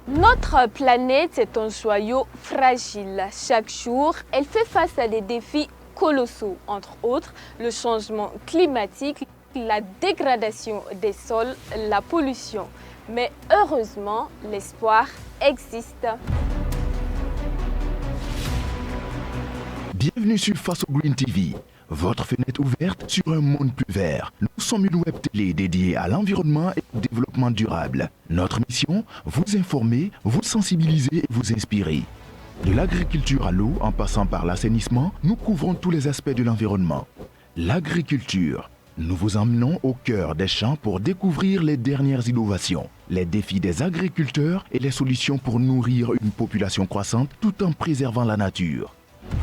Notre planète est un joyau fragile. Chaque jour, elle fait face à des défis colossaux, entre autres le changement climatique, la dégradation des sols, la pollution. Mais heureusement, l'espoir existe. Bienvenue sur Face au Green TV, votre fenêtre ouverte sur un monde plus vert. Nous sommes une web télé dédiée à l'environnement et au développement durable. Notre mission, vous informer, vous sensibiliser et vous inspirer. De l'agriculture à l'eau en passant par l'assainissement, nous couvrons tous les aspects de l'environnement. L'agriculture. Nous vous emmenons au cœur des champs pour découvrir les dernières innovations, les défis des agriculteurs et les solutions pour nourrir une population croissante tout en préservant la nature.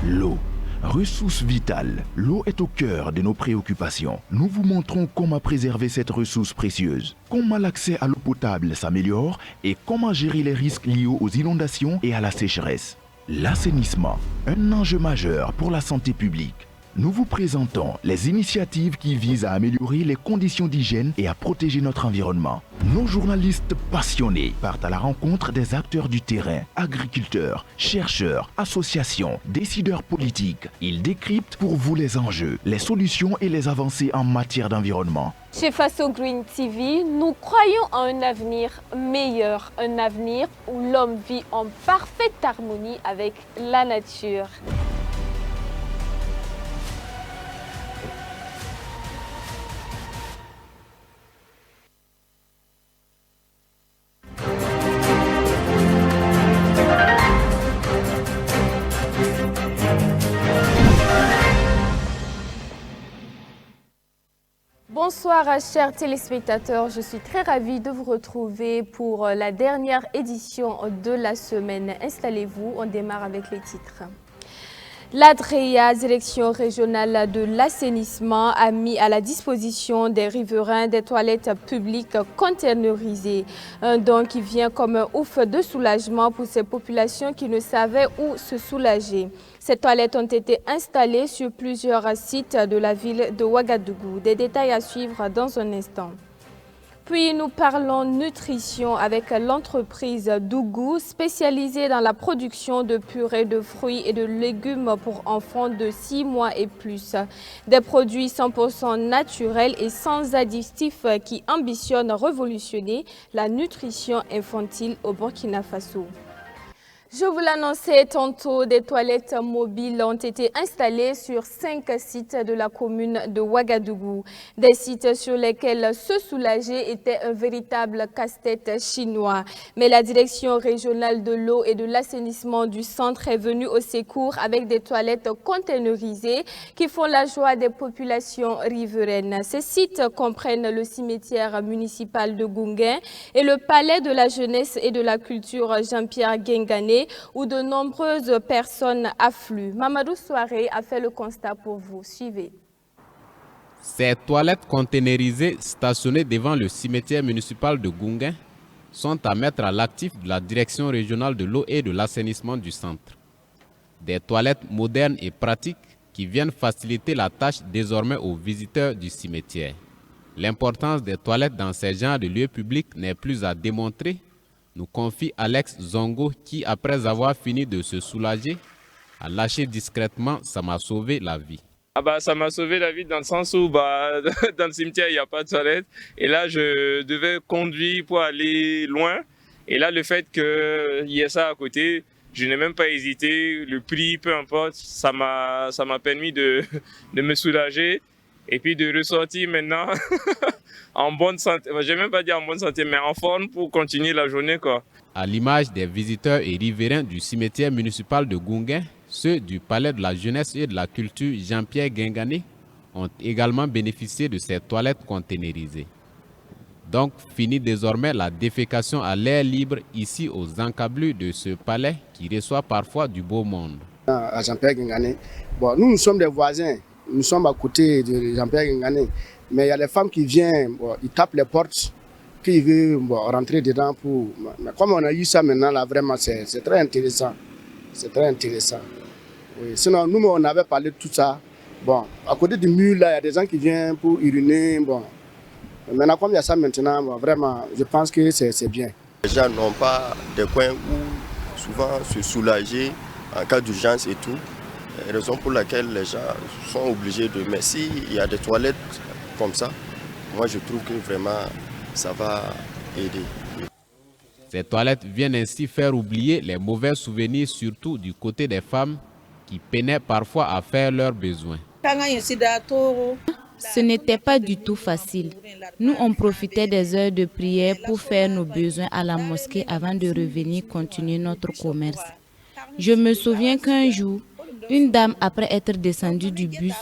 L'eau. Ressource vitale. L'eau est au cœur de nos préoccupations. Nous vous montrons comment préserver cette ressource précieuse, comment l'accès à l'eau potable s'améliore et comment gérer les risques liés aux inondations et à la sécheresse. L'assainissement, un enjeu majeur pour la santé publique. Nous vous présentons les initiatives qui visent à améliorer les conditions d'hygiène et à protéger notre environnement. Nos journalistes passionnés partent à la rencontre des acteurs du terrain, agriculteurs, chercheurs, associations, décideurs politiques. Ils décryptent pour vous les enjeux, les solutions et les avancées en matière d'environnement. Chez Face au Green TV, nous croyons en un avenir meilleur, un avenir où l'homme vit en parfaite harmonie avec la nature. Bonsoir chers téléspectateurs, je suis très ravie de vous retrouver pour la dernière édition de la semaine. Installez-vous, on démarre avec les titres. L'ADREA, direction régionale de l'assainissement, a mis à la disposition des riverains des toilettes publiques containerisées. Un don qui vient comme un ouf de soulagement pour ces populations qui ne savaient où se soulager. Ces toilettes ont été installées sur plusieurs sites de la ville de Ouagadougou. Des détails à suivre dans un instant. Puis nous parlons nutrition avec l'entreprise Dougou, spécialisée dans la production de purées de fruits et de légumes pour enfants de 6 mois et plus. Des produits 100% naturels et sans additifs qui ambitionnent révolutionner la nutrition infantile au Burkina Faso. Je vous l'annonçais tantôt, des toilettes mobiles ont été installées sur 5 sites de la commune de Ouagadougou. Des sites sur lesquels se soulager était un véritable casse-tête chinois. Mais la direction régionale de l'eau et de l'assainissement du centre est venue au secours avec des toilettes containerisées qui font la joie des populations riveraines. Ces sites comprennent le cimetière municipal de Gounguin et le palais de la jeunesse et de la culture Jean-Pierre Guingané, où de nombreuses personnes affluent. Mamadou Souaré a fait le constat pour vous. Suivez. Ces toilettes containerisées stationnées devant le cimetière municipal de Gounguin sont à mettre à l'actif de la direction régionale de l'eau et de l'assainissement du centre. Des toilettes modernes et pratiques qui viennent faciliter la tâche désormais aux visiteurs du cimetière. L'importance des toilettes dans ces genres de lieux publics n'est plus à démontrer, nous confie Alex Zongo qui, après avoir fini de se soulager, a lâché discrètement « ça m'a sauvé la vie ». Ça m'a sauvé la vie dans le sens où dans le cimetière, il n'y a pas de toilette. Et là, je devais conduire pour aller loin. Et là, le fait qu'il y ait ça à côté, je n'ai même pas hésité. Le prix, peu importe, ça m'a permis de me soulager. Et puis de ressortir maintenant en bonne santé. Je ne vais même pas dire en bonne santé, mais en forme pour continuer la journée, quoi. À l'image des visiteurs et riverains du cimetière municipal de Gounguin, ceux du palais de la jeunesse et de la culture Jean-Pierre Guingané ont également bénéficié de ces toilettes containerisées. Donc, fini désormais la défécation à l'air libre ici aux encablures de ce palais qui reçoit parfois du beau monde. À Jean-Pierre Guingané, nous sommes des voisins. Nous sommes à côté de Jean-Pierre Guingané, mais il y a des femmes qui viennent, ils tapent les portes, qui veulent rentrer dedans pour... Mais comme on a eu ça maintenant, là, vraiment, c'est très intéressant. C'est très intéressant. Oui. Sinon, nous, on avait parlé de tout ça. À côté du mur, là, il y a des gens qui viennent pour uriner. Maintenant, comme il y a ça maintenant, vraiment, je pense que c'est bien. Les gens n'ont pas de coins où souvent se soulager en cas d'urgence et tout. Raison pour laquelle les gens sont obligés de... Mais s'il y a des toilettes comme ça, moi je trouve que vraiment ça va aider. Ces toilettes viennent ainsi faire oublier les mauvais souvenirs, surtout du côté des femmes qui peinaient parfois à faire leurs besoins. Ce n'était pas du tout facile. Nous, on profitait des heures de prière pour faire nos besoins à la mosquée avant de revenir continuer notre commerce. Je me souviens qu'un jour, une dame, après être descendue du bus,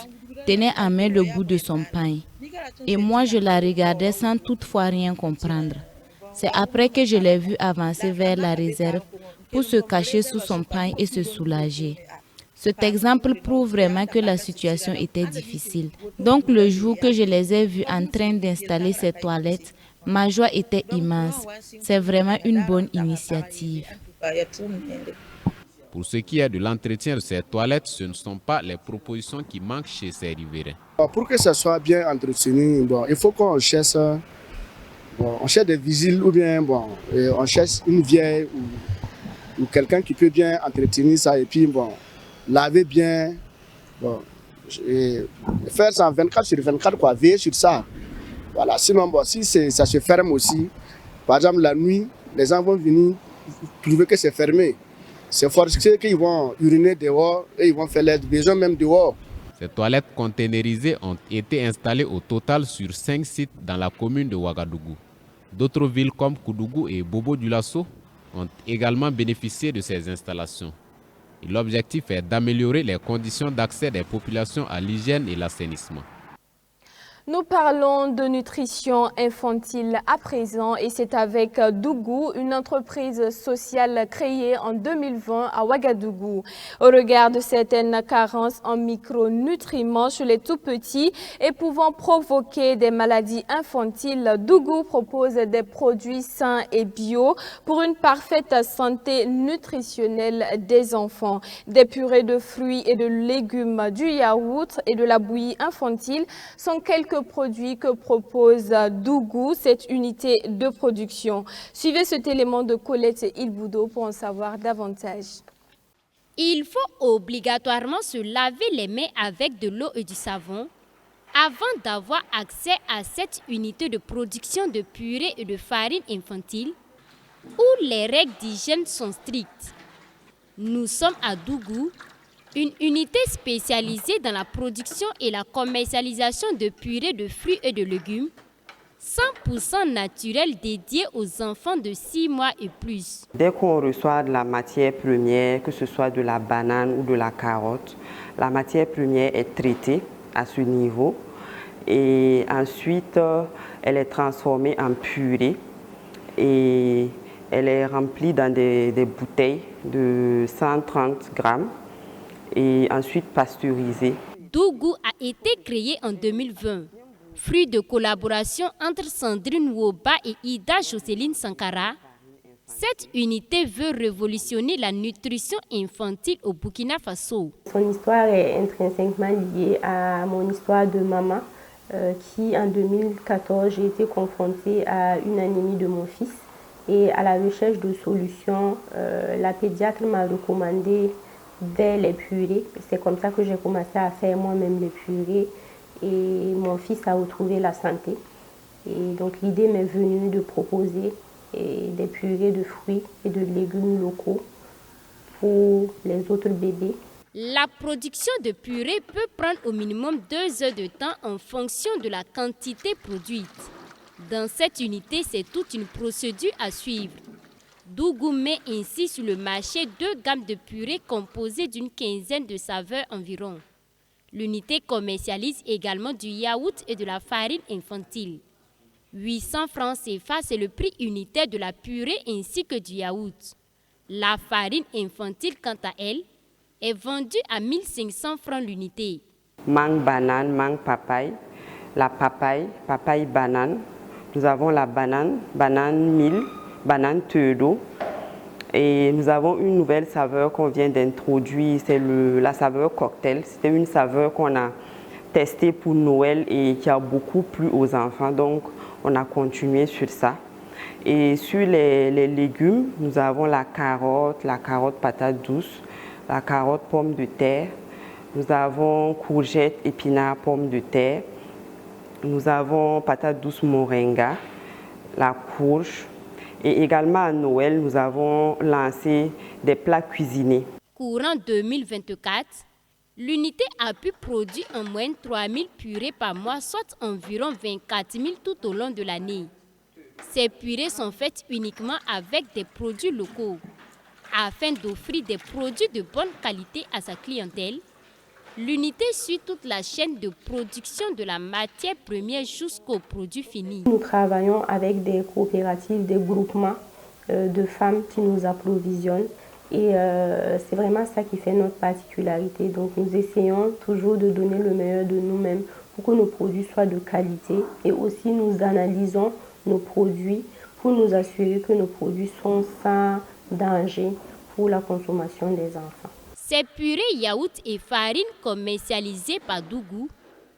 tenait en main le bout de son pain. Et moi, je la regardais sans toutefois rien comprendre. C'est après que je l'ai vue avancer vers la réserve pour se cacher sous son pain et se soulager. Cet exemple prouve vraiment que la situation était difficile. Donc le jour que je les ai vus en train d'installer ces toilettes, ma joie était immense. C'est vraiment une bonne initiative. Pour ce qui est de l'entretien de ces toilettes, ce ne sont pas les propositions qui manquent chez ces riverains. Pour que ça soit bien entretenu, il faut qu'on cherche, on cherche des vigiles ou bien on cherche une vieille ou quelqu'un qui peut bien entretenir ça et puis laver bien, et faire ça en 24 sur 24, quoi, veiller sur ça. Voilà. Sinon, si ça se ferme aussi, par exemple la nuit, les gens vont venir trouver que c'est fermé. C'est forcé qu'ils vont uriner dehors et ils vont faire leurs besoins même dehors. Ces toilettes containerisées ont été installées au total sur 5 sites dans la commune de Ouagadougou. D'autres villes comme Koudougou et Bobo-Dioulasso ont également bénéficié de ces installations. L'objectif est d'améliorer les conditions d'accès des populations à l'hygiène et l'assainissement. Nous parlons de nutrition infantile à présent et c'est avec Dougou, une entreprise sociale créée en 2020 à Ouagadougou. Au regard de certaines carences en micronutriments chez les tout-petits et pouvant provoquer des maladies infantiles, Dougou propose des produits sains et bio pour une parfaite santé nutritionnelle des enfants. Des purées de fruits et de légumes, du yaourt et de la bouillie infantile sont quelques produits que propose Dougou, cette unité de production. Suivez cet élément de Colette Ilboudo pour en savoir davantage. Il faut obligatoirement se laver les mains avec de l'eau et du savon avant d'avoir accès à cette unité de production de purée et de farine infantile où les règles d'hygiène sont strictes. Nous sommes à Dougou, une unité spécialisée dans la production et la commercialisation de purées de fruits et de légumes 100% naturelle dédiée aux enfants de 6 mois et plus. Dès qu'on reçoit de la matière première, que ce soit de la banane ou de la carotte, la matière première est traitée à ce niveau et ensuite elle est transformée en purée et elle est remplie dans des bouteilles de 130 grammes. Et ensuite pasteurisé. Dougou a été créé en 2020, fruit de collaboration entre Sandrine Woba et Ida Jocelyne Sankara. Cette unité veut révolutionner la nutrition infantile au Burkina Faso. Son histoire est intrinsèquement liée à mon histoire de maman qui en 2014 j'ai été confrontée à une anémie de mon fils et à la recherche de solutions, la pédiatre m'a recommandé les purées. C'est comme ça que j'ai commencé à faire moi-même les purées et mon fils a retrouvé la santé. Et donc l'idée m'est venue de proposer des purées de fruits et de légumes locaux pour les autres bébés. La production de purée peut prendre au minimum 2 heures de temps en fonction de la quantité produite. Dans cette unité, c'est toute une procédure à suivre. Dougou met ainsi sur le marché 2 gammes de purée composées d'une quinzaine de saveurs environ. L'unité commercialise également du yaourt et de la farine infantile. 800 francs CFA, c'est le prix unitaire de la purée ainsi que du yaourt. La farine infantile, quant à elle, est vendue à 1500 francs l'unité. Mangue banane, mangue papaye, la papaye banane. Nous avons la banane mille, banane teudo. Et nous avons une nouvelle saveur qu'on vient d'introduire, c'est la saveur cocktail. C'était une saveur qu'on a testée pour Noël et qui a beaucoup plu aux enfants, donc on a continué sur ça. Et sur les légumes, nous avons la carotte patate douce, la carotte pomme de terre, nous avons courgettes, épinards, pommes de terre, nous avons patate douce moringa, la courge. Et également à Noël, nous avons lancé des plats cuisinés. Courant 2024, l'unité a pu produire en moyenne 3000 purées par mois, soit environ 24 000 tout au long de l'année. Ces purées sont faites uniquement avec des produits locaux. Afin d'offrir des produits de bonne qualité à sa clientèle, l'unité suit toute la chaîne de production de la matière première jusqu'au produit fini. Nous travaillons avec des coopératives, des groupements de femmes qui nous approvisionnent. Et c'est vraiment ça qui fait notre particularité. Donc nous essayons toujours de donner le meilleur de nous-mêmes pour que nos produits soient de qualité. Et aussi nous analysons nos produits pour nous assurer que nos produits sont sans danger pour la consommation des enfants. Ces purées yaourt et farine commercialisées par Dougou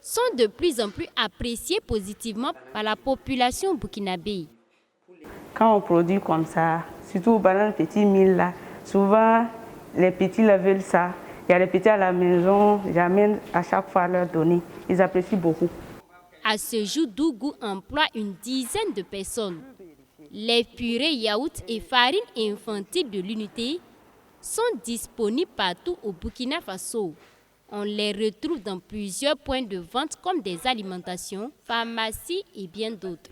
sont de plus en plus appréciées positivement par la population burkinabé. Quand on produit comme ça, surtout pendant le petit mille là, souvent les petits là veulent ça. Il y a les petits à la maison, j'amène à chaque fois leur donner. Ils apprécient beaucoup. À ce jour, Dougou emploie une dizaine de personnes. Les purées yaourt et farine infantile de l'unité sont disponibles partout au Burkina Faso. On les retrouve dans plusieurs points de vente comme des alimentations, pharmacies et bien d'autres.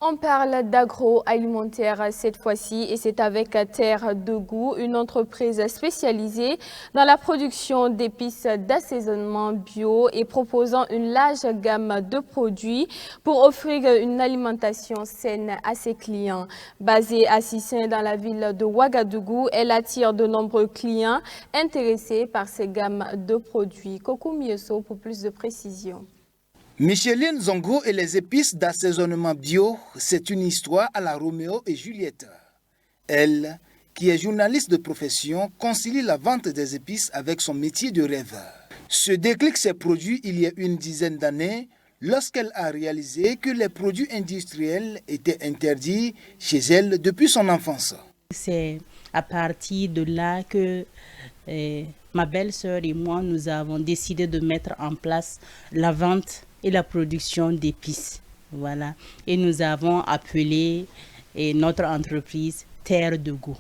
On parle d'agroalimentaire cette fois-ci et c'est avec Terre de Goût, une entreprise spécialisée dans la production d'épices d'assaisonnement bio et proposant une large gamme de produits pour offrir une alimentation saine à ses clients. Basée à Sissin dans la ville de Ouagadougou, elle attire de nombreux clients intéressés par ces gammes de produits. Coco Mieso pour plus de précisions. Micheline Zongo et les épices d'assaisonnement bio, c'est une histoire à la Roméo et Juliette. Elle, qui est journaliste de profession, concilie la vente des épices avec son métier de rêve. Ce déclic s'est produit il y a une dizaine d'années lorsqu'elle a réalisé que les produits industriels étaient interdits chez elle depuis son enfance. C'est à partir de là que ma belle-sœur et moi, nous avons décidé de mettre en place la vente et la production d'épices. Voilà. Et nous avons appelé notre entreprise Terre de Goût.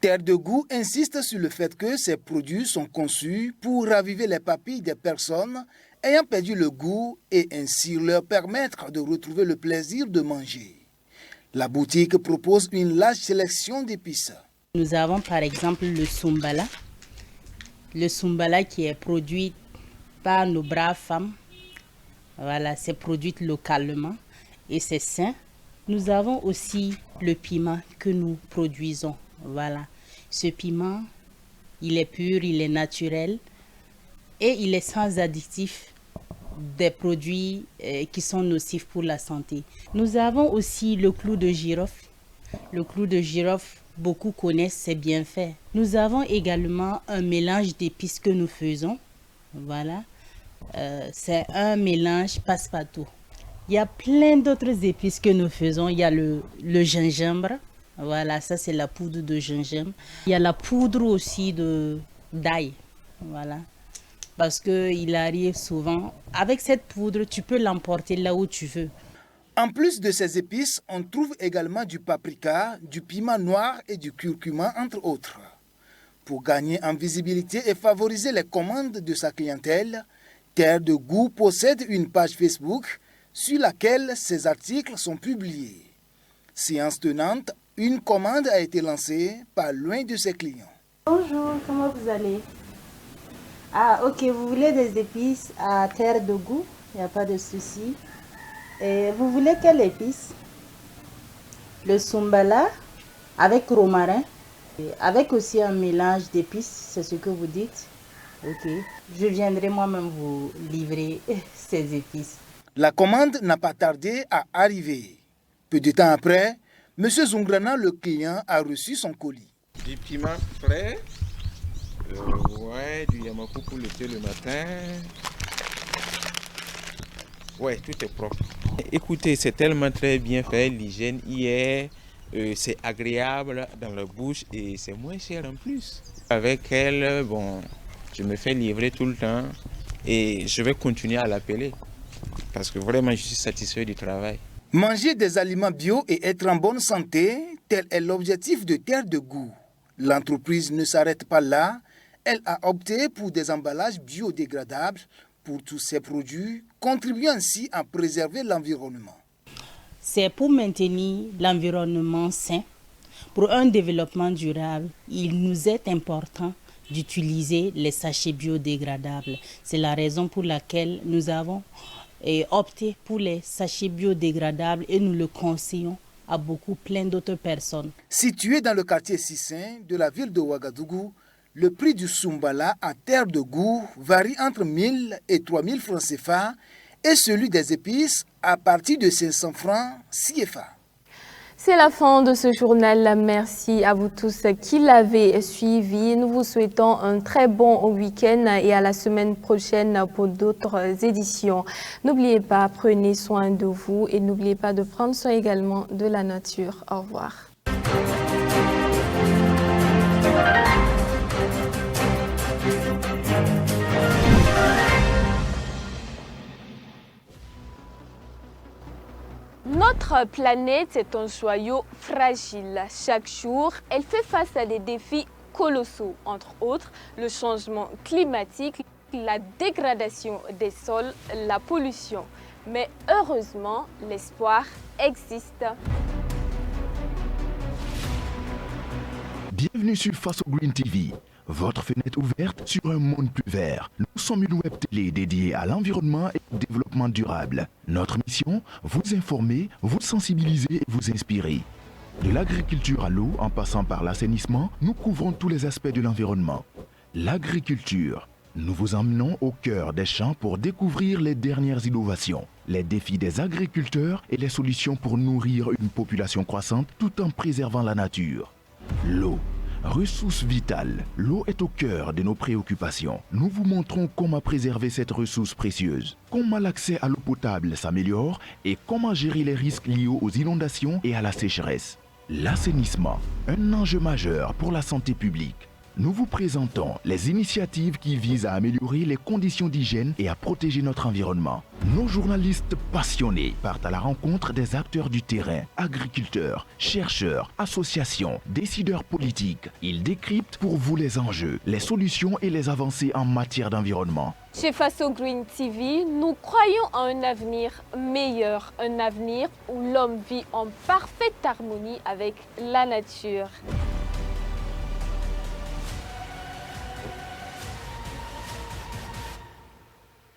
Terre de Goût insiste sur le fait que ces produits sont conçus pour raviver les papilles des personnes ayant perdu le goût et ainsi leur permettre de retrouver le plaisir de manger. La boutique propose une large sélection d'épices. Nous avons par exemple le Soumbala. Le Soumbala qui est produit par nos braves femmes. Voilà, c'est produit localement et c'est sain. Nous avons aussi le piment que nous produisons. Voilà, ce piment, il est pur, il est naturel et il est sans additifs des produits qui sont nocifs pour la santé. Nous avons aussi le clou de girofle. Le clou de girofle, beaucoup connaissent ses bienfaits. Nous avons également un mélange d'épices que nous faisons. Voilà. C'est un mélange passe-partout. Il y a plein d'autres épices que nous faisons. Il y a le gingembre. Voilà, ça c'est la poudre de gingembre. Il y a la poudre aussi d'ail. Voilà. Parce qu'il arrive souvent, avec cette poudre, tu peux l'emporter là où tu veux. En plus de ces épices, on trouve également du paprika, du piment noir et du curcuma, entre autres. Pour gagner en visibilité et favoriser les commandes de sa clientèle, Terre de Goût possède une page Facebook sur laquelle ses articles sont publiés. Séance tenante, une commande a été lancée par l'un de ses clients. Bonjour, comment vous allez? Ah, ok, vous voulez des épices à Terre de Goût? Il n'y a pas de souci. Et vous voulez quelle épice? Le Soumbala avec romarin, avec aussi un mélange d'épices, c'est ce que vous dites? Ok, je viendrai moi-même vous livrer ces épices. La commande n'a pas tardé à arriver. Peu de temps après, M. Zungrana, le client, a reçu son colis. Du piment frais, ouais, du yamakou pour le thé le matin. Ouais, tout est propre. Écoutez, c'est tellement très bien fait, l'hygiène y est, c'est agréable dans la bouche et c'est moins cher en plus. Avec elle, bon, je me fais livrer tout le temps et je vais continuer à l'appeler parce que vraiment je suis satisfait du travail. Manger des aliments bio et être en bonne santé, tel est l'objectif de Terre de Goût. L'entreprise ne s'arrête pas là, elle a opté pour des emballages biodégradables pour tous ces produits, contribuant ainsi à préserver l'environnement. C'est pour maintenir l'environnement sain. Pour un développement durable, il nous est important d'utiliser les sachets biodégradables. C'est la raison pour laquelle nous avons opté pour les sachets biodégradables et nous le conseillons à plein d'autres personnes. Situé dans le quartier Sissin de la ville de Ouagadougou, le prix du Soumbala à Terre de Goût varie entre 1000 et 3000 francs CFA et celui des épices à partir de 500 francs CFA. C'est la fin de ce journal. Merci à vous tous qui l'avez suivi. Nous vous souhaitons un très bon week-end et à la semaine prochaine pour d'autres éditions. N'oubliez pas, prenez soin de vous et n'oubliez pas de prendre soin également de la nature. Au revoir. Notre planète est un joyau fragile. Chaque jour, elle fait face à des défis colossaux, entre autres le changement climatique, la dégradation des sols, la pollution. Mais heureusement, l'espoir existe. Bienvenue sur Face au Green TV, votre fenêtre ouverte sur un monde plus vert. Nous sommes une web télé dédiée à l'environnement et au développement durable. Notre mission, vous informer, vous sensibiliser et vous inspirer. De l'agriculture à l'eau, en passant par l'assainissement, nous couvrons tous les aspects de l'environnement. L'agriculture. Nous vous emmenons au cœur des champs pour découvrir les dernières innovations, les défis des agriculteurs et les solutions pour nourrir une population croissante tout en préservant la nature. L'eau. Ressource vitale. L'eau est au cœur de nos préoccupations. Nous vous montrons comment préserver cette ressource précieuse, comment l'accès à l'eau potable s'améliore et comment gérer les risques liés aux inondations et à la sécheresse. L'assainissement, un enjeu majeur pour la santé publique. Nous vous présentons les initiatives qui visent à améliorer les conditions d'hygiène et à protéger notre environnement. Nos journalistes passionnés partent à la rencontre des acteurs du terrain, agriculteurs, chercheurs, associations, décideurs politiques. Ils décryptent pour vous les enjeux, les solutions et les avancées en matière d'environnement. Chez Face au Green TV, nous croyons à un avenir meilleur, un avenir où l'homme vit en parfaite harmonie avec la nature.